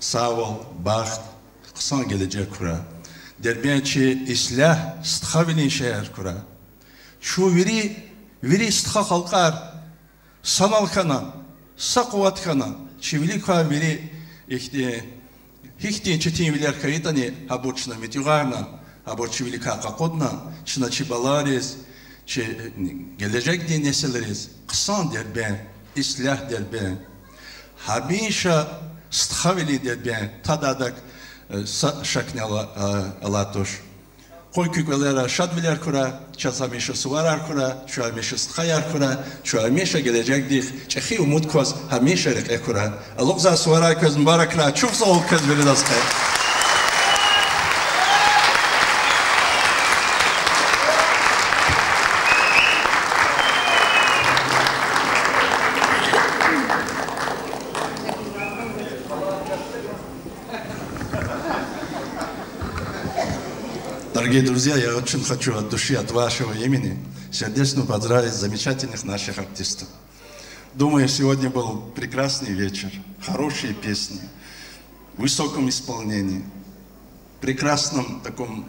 sağ ol, baxt, qısan gelecek kura. Derbençi islah, stxavilin şehir kura. Şu viri stxa halkar, sanalkana, sakvatkana, çivlika viri hihtin çetin viler kayıtani haburçna metigarna, haburçivlika kakodna, çına çibalariz, gelecek diye nesilleriz. Qısan derben, islah derben. Habinşa stxavili derben, tadadak şaknala alatoş. Koy kükvelere şadviler kura, çasamişa suvarar kura, şu amişa stxayar kura, şu amişa gelecek diye çehi umut koz, hamişa rek kura. Allah'za suvarar koz mübarekra, çok sağ ol koz biri daskay. Дорогие друзья, я очень хочу от души, от вашего имени сердечно поздравить замечательных наших артистов. Думаю, сегодня был прекрасный вечер, хорошие песни, в высоком исполнении, прекрасном таком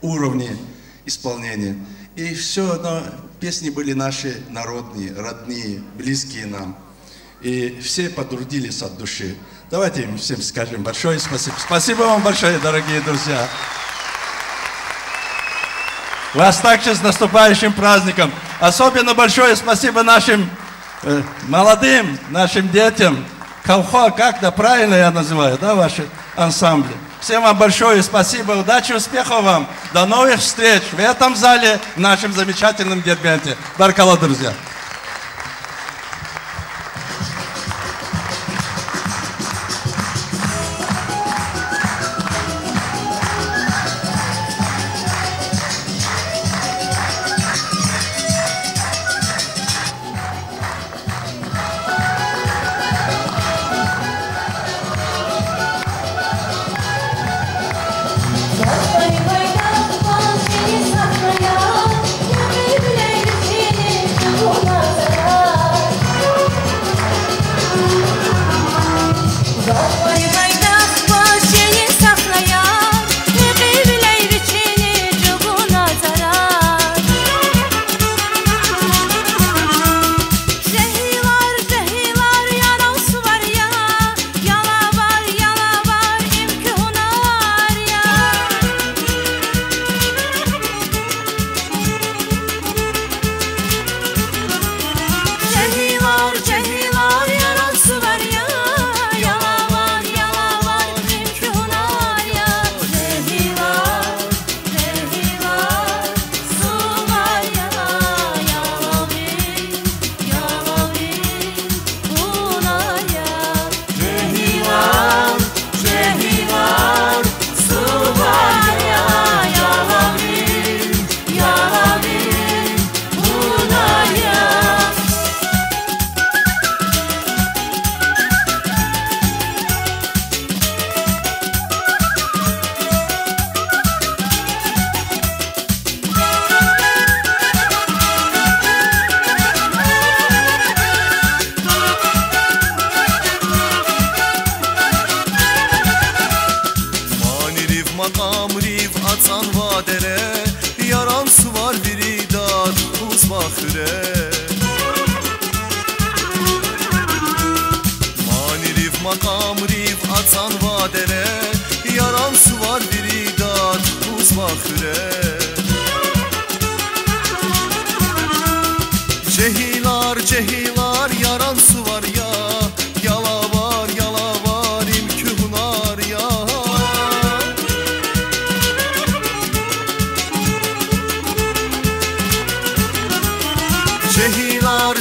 уровне исполнения. И все, но песни были наши народные, родные, близкие нам. И все потрудились от души. Давайте им всем скажем большое спасибо. Спасибо вам большое, дорогие друзья. Вас также с наступающим праздником. Особенно большое спасибо нашим молодым, нашим детям. Колхо, как-то правильно я называю, да, ваши ансамбли. Всем вам большое спасибо, удачи, успехов вам. До новых встреч в этом зале, в нашем замечательном Дербенте. Баркалла, друзья. Makam rif atsan vadere, yaran su var biri dar uzma hüre. Cehilar yaran su var ya, yala var imkühnar ya. Cehilar